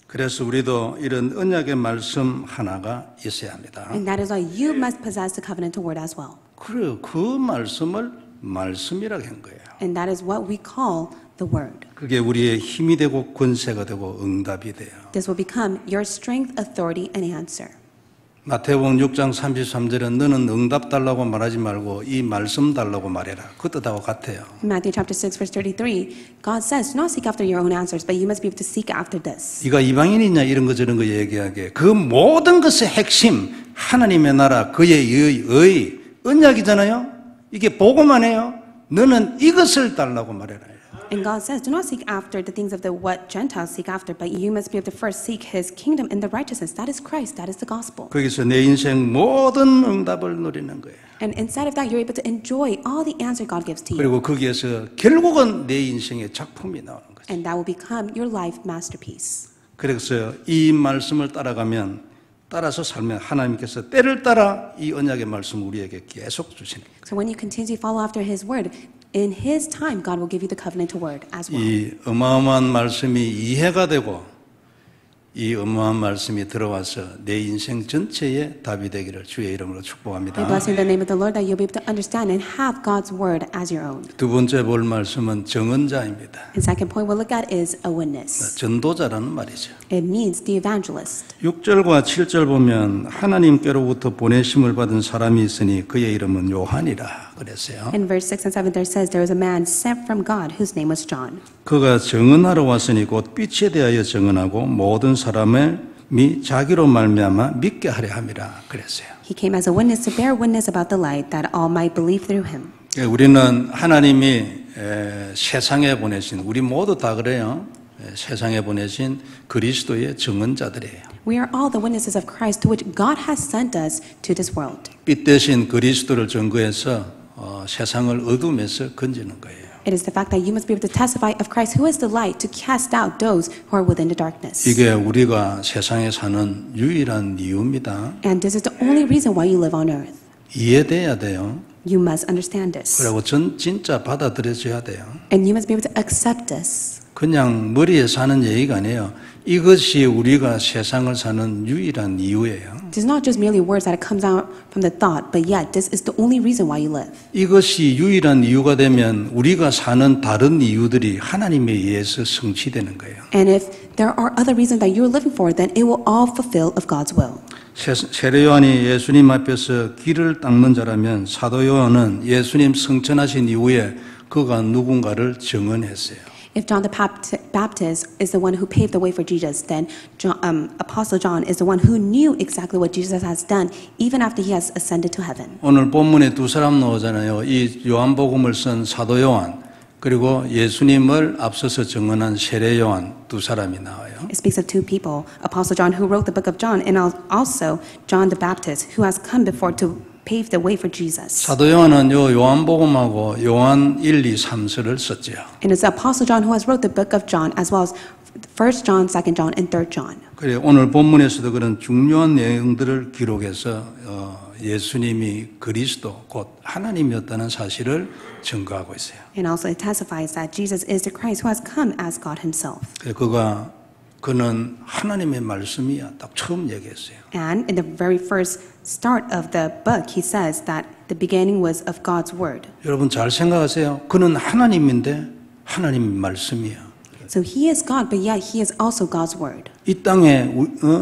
그래서 우리도 이런 언약의 말씀 하나가 있어야 합니다. And that is why you must possess the covenantal word as well. 그래요. 그 말씀을 말씀이라고 한 거예요. And that is what we call the word. 그게 우리의 힘이 되고 권세가 되고 응답이 돼요. This will become your strength, authority, and answer. 마태복음 6장 33절은 너는 응답 달라고 말하지 말고 이 말씀 달라고 말해라. 그 뜻하고 같아요. In Matthew chapter 6, verse 33, God says, do not seek after your own answers, but you must be able to seek after this. 네가 이방인이냐 이런 거 저런 거 얘기하게 그 모든 것의 핵심 하나님의 나라 그의 의 언약이잖아요. 이게 복음만 해요. 너는 이것을 달라고 말해라. And God says, do not seek after the things of the what Gentiles seek after, but you must be able to first seek His kingdom and the righteousness. That is Christ. That is the gospel. 거기서 내 인생 모든 응답을 누리는 거예요. And inside of that, you're able to enjoy all the answer God gives to you. 그리고 거기에서 결국은 내 인생의 작품이 나오는 거죠. And that will become your life masterpiece. 그래서 이 말씀을 따라서 살면 하나님께서 때를 따라 이 언약의 말씀을 우리에게 계속 주시는 거예요. So when you continue to follow after His word, in His time, God will give you the covenantal word as well. 이 어마어마한 말씀이 이해가 되고 이 어마어마한 말씀이 들어와서 내 인생 전체에 답이 되기를 주의 이름으로 축복합니다. I bless you in the name of the Lord that you'll be able to understand and have God's word as your own. 두 번째 볼 말씀은 정언자입니다. And second point we'll look at is a witness. 전도자라는 말이죠. It means the evangelist. 6절과 7절 보면 하나님께로부터 보내심을 받은 사람이 있으니 그의 이름은 요한이라 그랬어요. In verse 6 and 7 there says there was a man sent from God whose name was John. 그가 정언하러 왔으니 곧 빛에 대하여 정언하고 모든 사람이 자기로 말미암아 믿게 하려 함이라 그랬어요. He came as a witness to bear witness about the light that all might believe through him. 우리는 하나님이 세상에 보내신 우리 모두 다 그래요. 세상에 보내신 그리스도의 증언자들이에요. We are all the witnesses of Christ to which God has sent us to this world. 빛 대신 그리스도를 증거해서 세상을 어둠에서 건지는 거예요. It is the fact that you must be able to testify of Christ who is the light to cast out those who are within the darkness. 이게 우리가 세상에 사는 유일한 이유입니다. And this is the only reason why you live on earth. 이해돼야 돼요. You must understand this. 그리고 진짜 받아들여져야 돼요. And you must be able to accept this. 그냥 머리에 사는 얘기가 아니에요. 이것이 우리가 세상을 사는 유일한 이유예요. It is not just merely words that comes out from the thought, but yet this is the only reason why you live. 이것이 유일한 이유가 되면 우리가 사는 다른 이유들이 하나님에 의해서 성취되는 거예요. And if there are other reasons that you're living for, then it will all fulfill of God's will. 세례 요한이 예수님 앞에서 길을 닦는 자라면 사도 요한은 예수님 승천하신 이후에 그가 누군가를 증언했어요. If John the Baptist is the one who paved the way for Jesus, then Apostle John is the one who knew exactly what Jesus has done even after he has ascended to heaven. 오늘 본문에 두 사람 나오잖아요. 이 요한복음을 쓴 사도 요한 그리고 예수님을 앞서서 증언한 세례 요한 두 사람이 나와요. It speaks of two people, Apostle John who wrote the book of John and also John the Baptist who has come before to pave the way for Jesus. 사도 요한은 요한복음하고 요한 1, 2, 3서를 썼죠. And it's Apostle John who has wrote the book of John as well as 1 John, 2 John, and 3 John. 그래 오늘 본문에서도 그런 중요한 내용들을 기록해서 예수님이 그리스도 곧 하나님이었다는 사실을 증거하고 있어요. And also it testifies that Jesus is the Christ who has come as God himself. 그는 하나님의 말씀이야. 딱 처음 얘기했어요. And in the very first start of the book, he says that the beginning was of God's word. 여러분 잘 생각하세요. 그는 하나님인데 하나님의 말씀이야. So he is God, but yet he is also God's word. 이 땅에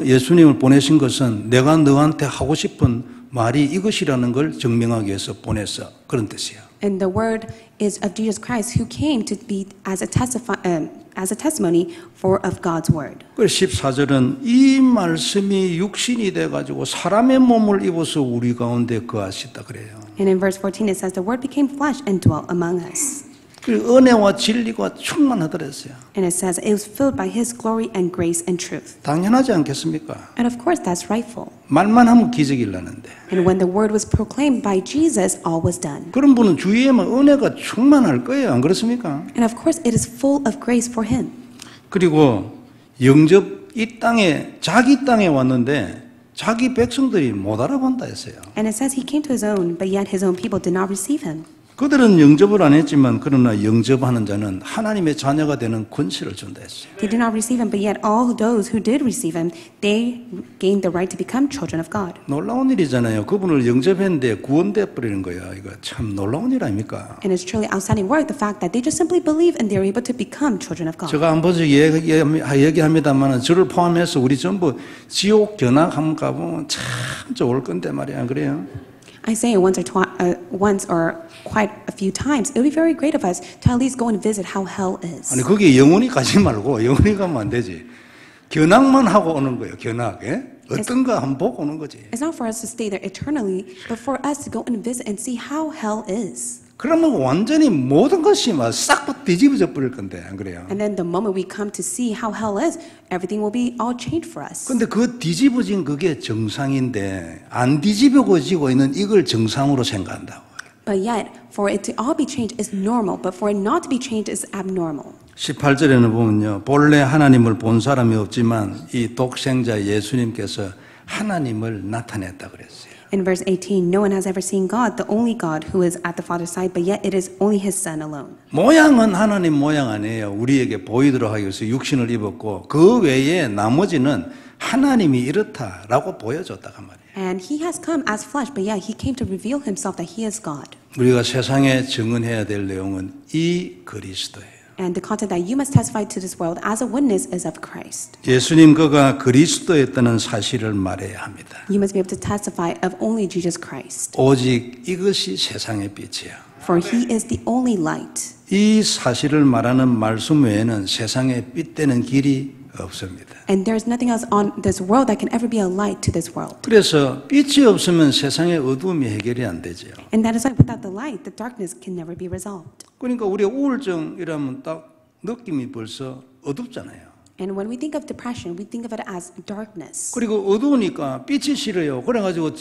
예수님을 보내신 것은 내가 너한테 하고 싶은 말이 이것이라는 걸 증명하기 위해서 보냈어. 그런 뜻이야. And the word is of Jesus Christ, who came to be as a testimony of God's word. 그 14절은 이 말씀이 육신이 돼가지고 사람의 몸을 입어서 우리 가운데 거하시다 그래요. And in verse 14 it says, the word became flesh and dwelt among us. 그 은혜와 진리가 충만하더랬어요. And it says it was filled by his glory and grace and truth. 당연하지 않겠습니까? And of course that's rightful. 말만 하면 기적이 일어나는데. And when the word was proclaimed by Jesus, all was done. 그런 분은 주위에만 은혜가 충만할 거예요. 안 그렇습니까? And of course it is full of grace for him. 그리고 영접 이 땅에 자기 땅에 왔는데 자기 백성들이 못 알아본다 했어요. And it says he came to his own, but yet his own people did not receive him. 그들은 영접을 안 했지만 그러나 영접하는 자는 하나님의 자녀가 되는 권세를 준다 했어요. They did not receive him, but yet all those who did receive him, they gained the right to become children of God. 놀라운 일이잖아요. 그분을 영접했는데 구원돼 버리는 거예요. 이거 참 놀라운 일 아닙니까? And it's truly outstanding work, the fact that they just simply believe and they're able to become children of God. 제가 한 번씩 얘기합니다만 저를 포함해서 우리 전부 지옥 견학 한번 가보면 참 좋을 건데 말이야. 안 그래요? I say it once or quite a few times. It would be very great of us to at least go and visit how hell is. 아니 거기 영원히 가지 말고 영원히 가면 안 되지. 견학만 하고 오는 거예요. 견학. 예? 어떤가 한번 보고 오는 거지. It's not for us to stay there eternally, but for us to go and visit and see how hell is. 그러면 완전히 모든 것이 막 싹 뒤집어져 버릴 건데 안 그래요? And then the moment we come to see how hell is, everything will be all changed for us. 근데 그 뒤집어진 그게 정상인데 안 뒤집어지고 있는 이걸 정상으로 생각한다고. But yet, for it to all be changed is normal, but for it not to be changed is abnormal. 18절에는 보면요. 본래 하나님을 본 사람이 없지만 이 독생자 예수님께서 하나님을 나타냈다 그랬어요. In verse 18, no one has ever seen God, the only God who is at the Father's side, but yet it is only his Son alone. 모양은 하나님 모양 아니에요. 우리에게 보이도록 하기 위해서 육신을 입었고 그 외에 나머지는 하나님이 이렇다라고 보여줬다가 말이에요. And he has come as flesh, but yet he came to reveal himself that he is God. 우리가 세상에 증언해야 될 내용은 이 그리스도예요. And the content that you must testify to this world as a witness is of Christ. 예수님 그가 그리스도였다는 사실을 말해야 합니다. You must be able to testify of only Jesus Christ. 오직 이것이 세상의 빛이야. For he is the only light. 이 사실을 말하는 말씀 외에는 세상에 빛되는 길이 없습니다. And there's nothing else on this world that can ever be a light to this world. 그래서 빛이 없으면 세상의 어두움이 해결이 안 되죠. And that is why without the light, the darkness can never be resolved. 그러니까 우리가 우울증이라면 딱 느낌이 벌써 어둡잖아요. And when we think of depression, we think of it as darkness. 그리고 어두우니까 빛이 싫어요. 그래가지고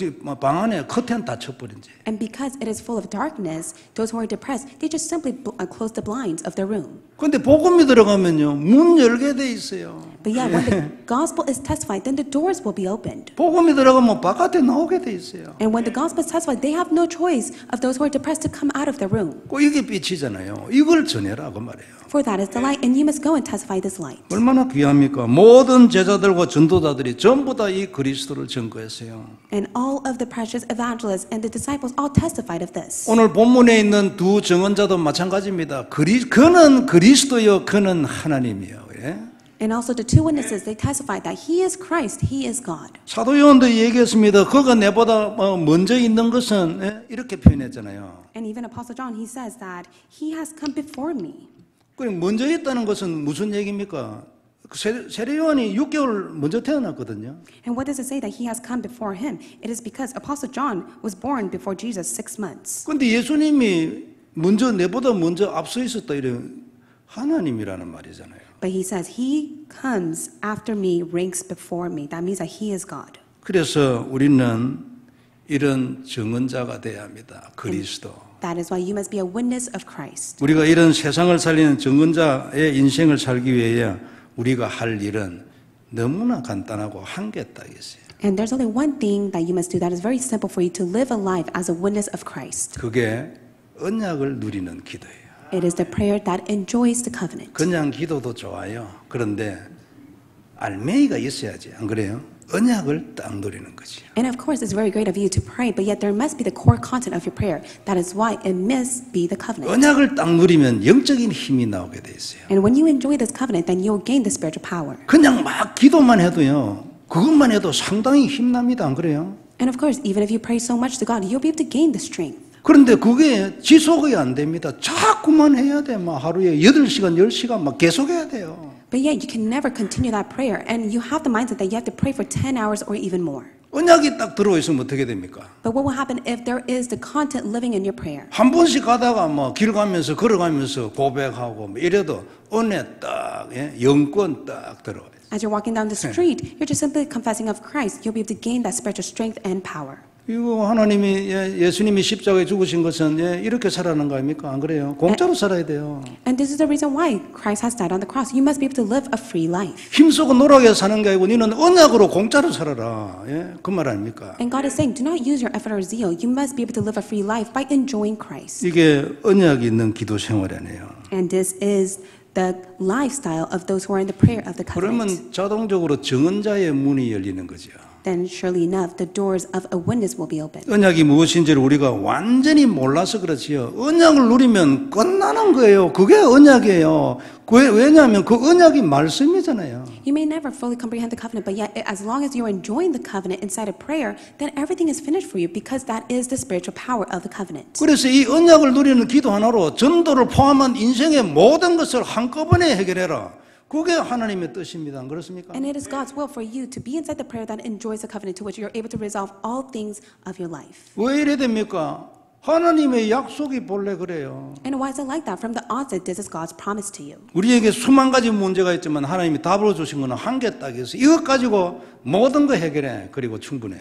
방 안에 커튼 다 쳐버린지. And because it is full of darkness, those who are depressed, they just simply close the blinds of their room. 근데 복음이 들어가면요 문 열게 돼 있어요. But yet, when the gospel is testified, then the doors will be opened. 복음이 들어가면 바깥에 나오게 돼 있어요. And when the gospel is testified, they have no choice of those who are depressed to come out of their room. 이게 빛이잖아요. 이걸 전해라 그 말이에요. For that is the light, and you must go and testify this light. 얼마나 귀합니까? 모든 제자들과 전도자들이 전부 다 이 그리스도를 증거했어요. And all of the precious evangelists and the disciples all testified of this. 오늘 본문에 있는 두 증언자도 마찬가지입니다. 그는 그리스도요, 그는 하나님이요. 예? And also the two witnesses, they testified that he is Christ, he is God. 사도 요한도 얘기했습니다. 그가 내보다 먼저 있는 것은 예? 이렇게 표현했잖아요. And even Apostle John, he says that he has come before me. 그럼 먼저 있다는 것은 무슨 얘기입니까? 세례 요한이 6개월 먼저 태어났거든요. And what does it say that he has come before him? It is because Apostle John was born before Jesus 6 months. 그런데 예수님이 내보다 먼저 앞서 있었다 이런 하나님이라는 말이잖아요. But he says he comes after me, ranks before me. That means that he is God. 그래서 우리는 이런 증언자가 돼야 합니다. 그리스도. That is why you must be a witness of Christ. 우리가 이런 세상을 살리는 증언자의 인생을 살기 위해 우리가 할 일은 너무나 간단하고 한계다 있어요. And there's only one thing that you must do that is very simple for you to live a life as a witness of Christ. 그게 언약을 누리는 기도예요. It is the prayer that enjoys the covenant. 그냥 기도도 좋아요. 그런데 알맹이가 있어야지. 안 그래요? 언약을 딱 누리는 거지. And of course, it's very great of you to pray, but yet there must be the core content of your prayer. That is why it must be the covenant. 언약을 딱 누리면 영적인 힘이 나오게 돼 있어요. And when you enjoy this covenant, then you'll gain the spiritual power. 그냥 막 기도만 해도요. 그것만 해도 상당히 힘납니다. 안 그래요? And of course, even if you pray so much to God, you'll be able to gain the strength. 그런데 그게 지속이 안 됩니다. 자꾸만 해야 돼. 막 하루에 8시간, 10시간 막 계속 해야 돼요. But yet you can never continue that prayer, and you have the mindset that you have to pray for 10 hours or even more. 언약이 딱 들어있으면 어떻게 됩니까? But what will happen if there is the content living in your prayer? 한 번씩 가다가 뭐 길 가면서 걸어가면서 고백하고 뭐 이래도 은혜 딱, 예? 영권 딱 들어와요. As you're walking down the street, you're just simply confessing of Christ. You'll be able to gain that spiritual strength and power. 이거 하나님이 예수님이 십자가에 죽으신 것은 이렇게 살아가는 거 아닙니까? 안 그래요? 공짜로 살아야 돼요. And this is the reason why Christ has died on the cross. You must be able to live a free life. 힘쓰고 노력해서 사는 게 아니고 너는 언약으로 공짜로 살아라. 예? 그 말 아닙니까? And God is saying, do not use your effort or zeal. You must be able to live a free life by enjoying Christ. 이게 언약이 있는 기도 생활이네요. And this is the lifestyle of those who are in the prayer of the covenant. 그러면 자동적으로 정언자의 문이 열리는 거죠. Then surely enough, the doors of a witness will be open. 언약이 무엇인지를 우리가 완전히 몰라서 그렇지요. 언약을 누리면 끝나는 거예요. 그게 언약이에요. 왜냐하면 그 언약이 말씀이잖아요. You may never fully comprehend the covenant, but yet as long as you're enjoying the covenant inside of prayer, then everything is finished for you because that is the spiritual power of the covenant. 그래서 이 언약을 누리는 기도 하나로 전도를 포함한 인생의 모든 것을 한꺼번에 해결해라. 그게 하나님의 뜻입니다. 안 그렇습니까? And it is God's will for you to be inside the prayer that enjoys the covenant to which you're able to resolve all things of your life. 왜 이래 됩니까? 하나님의 약속이 본래 그래요. And why is it like that? From the onset, this is God's promise to you. 우리에게 수만 가지 문제가 있지만 하나님이 답을 주신 거는 한 개 딱 있어요. 이것 가지고 모든 거 해결해. 그리고 충분해.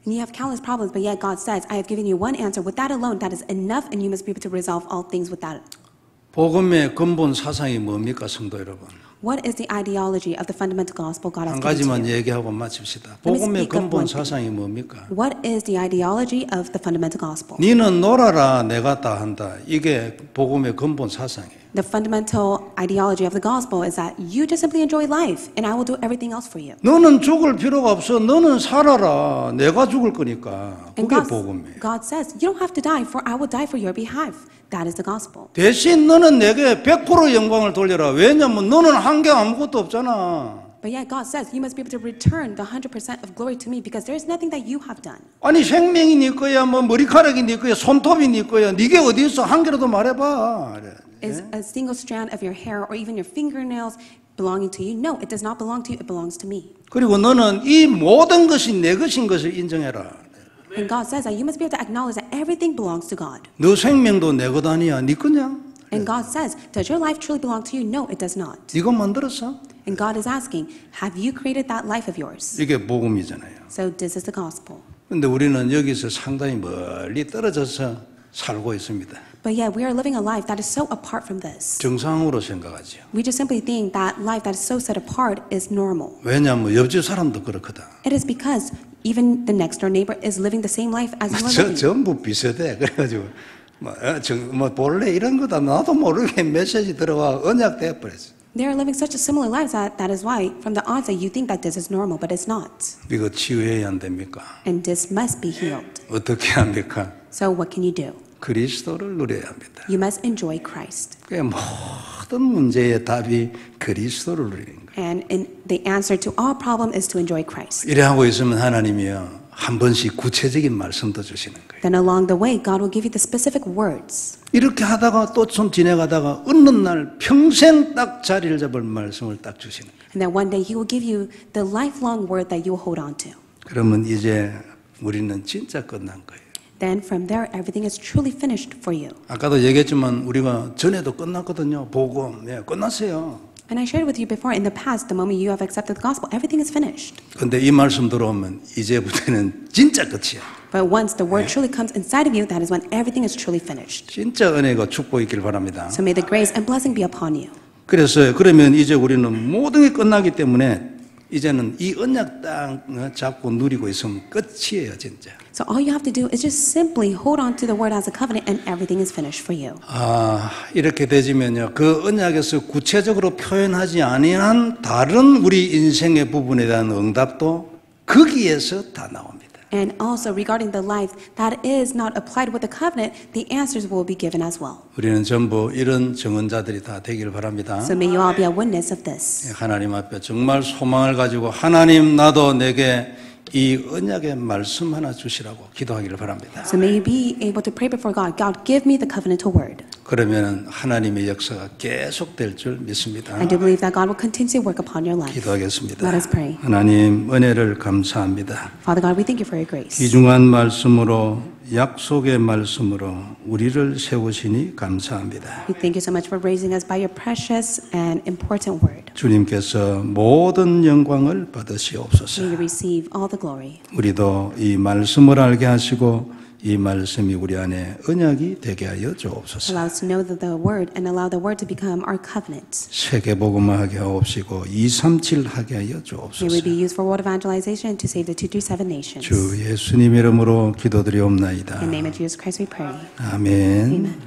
And you have countless problems, but yet God says, I have given you one answer. With that alone, that is enough, and you must be able to resolve all things with that. 복음의 근본 사상이 뭡니까, 성도 여러분? What is the ideology of the fundamental gospel God has 한 given to 가지만 you? 얘기하고 마칩시다. Let me 복음의 speak of 근본 one thing. 사상이 뭡니까? What is the ideology of the fundamental gospel? 니는 놀아라, 내가 다 한다. 이게 복음의 근본 사상이에요. The fundamental ideology of the gospel is that you just simply enjoy life, and I will do everything else for you. 너는 죽을 필요가 없어. 너는 살아라. 내가 죽을 거니까. And 그게 복음이에요. God says, you don't have to die, for I will die for your behalf. That is the gospel. 대신 너는 내게 100% 영광을 돌려라. 왜냐면 너는 한 게 아무것도 없잖아. But yet God says, you must be able to return the 100% of glory to me because there is nothing that you have done. 아니 생명이 네 거야. 뭐 머리카락이 네 거야. 손톱이 네 거야. 네게 어디 있어? 한 개라도 말해봐. Is a single strand of your hair or even your fingernails belonging to you? No, it does not belong to you. It belongs to me. 그리고 너는 이 모든 것이 내 것인 것을 인정해라. And God says that you must be able to acknowledge that everything belongs to God. 너 생명도 내 것 아니야. 네 거냐? And God says, does your life truly belong to you? No, it does not. 네가 만들었어? And God is asking, have you created that life of yours? 이게 복음이잖아요. So this is the gospel. 근데 우리는 여기서 상당히 멀리 떨어져서 살고 있습니다. But yet we are living a life that is so apart from this. 정상으로 생각하죠. We just simply think that life that is so set apart is normal. 왜냐하면 옆집 사람도 그렇거든. It is because even the next door neighbor is living the same life as you are living. 전부 비슷해. 그래가지고 뭐 본래 이런 거다 나도 모르게 메시지 들어와 언약 돼 버렸어. They are living such a similar lives that is why from the onset you think that this is normal, but it's not. 이거 치유해야 안 됩니까? And this must be healed. 어떻게 합니까? So what can you do? 그리스도를 누려야 합니다. You must enjoy Christ. 그 모든 문제의 답이 그리스도를 누리는 거예요. And the answer to all problem is to enjoy Christ. 이래 하고 있으면 하나님이요 한 번씩 구체적인 말씀도 주시는 거예요. Then along the way, God will give you the specific words. 이렇게 하다가 또 좀 지나가다가 어느 날 평생 딱 자리를 잡을 말씀을 딱 주시는 거예요. And then one day He will give you the lifelong word that you will hold on to. 그러면 이제 우리는 진짜 끝난 거예요. Then from there, everything is truly finished for you. 아까도 얘기했지만 우리가 전에도 끝났거든요. 복음, 끝났어요. And I shared with you before, in the past, the moment you have accepted the gospel, everything is finished. 근데 이 말씀 들어오면 이제부터는 진짜 끝이야. But once the word truly comes inside of you, that is when everything is truly finished. 진짜 은혜가 축복이 있길 바랍니다. So may the grace and blessing be upon you. 그래서 그러면 이제 우리는 모든 게 끝나기 때문에 이제는 이 언약 딱 잡고 누리고 있으면 끝이에요, 진짜. So all you have to do is just simply hold on to the word as a covenant and everything is finished for you. 이렇게 되지면요. 그 언약에서 구체적으로 표현하지 아니한 다른 우리 인생의 부분에 대한 응답도 거기에서 다 나옵니다. And also regarding the life that is not applied with the covenant, the answers will be given as well. 우리는 전부 이런 증언자들이 다 되길 바랍니다. So may you all be a witness of this. 하나님 앞에 정말 소망을 가지고 하나님 나도 내게 이 언약의 말씀 하나 주시라고 기도하기를 바랍니다. So may you be able to pray before God, God, give me the covenantal word. 그러면 하나님의 역사가 계속될 줄 믿습니다. I do believe that God will continue to work upon your life. 기도하겠습니다. Let us pray. 하나님 은혜를 감사합니다. Father God, we thank you for your grace. 귀중한 말씀으로 약속의 말씀으로 우리를 세우시니 감사합니다. We thank you so much for raising us by your precious and important word. 주님께서 모든 영광을 받으시옵소서. May you receive all the glory. 우리도 이 말씀을 알게 하시고 이 말씀이 우리 안에 언약이 되게 하여 주옵소서. Allow us to know the word and allow the word to become our covenant. 세계복음화하게 하옵시고 237 하게 하여 May we 주옵소서. be used for world evangelization to save the 237 nations. 주 예수님 이름으로 기도드리옵나이다. In the name of Jesus Christ we pray. 아멘. Amen.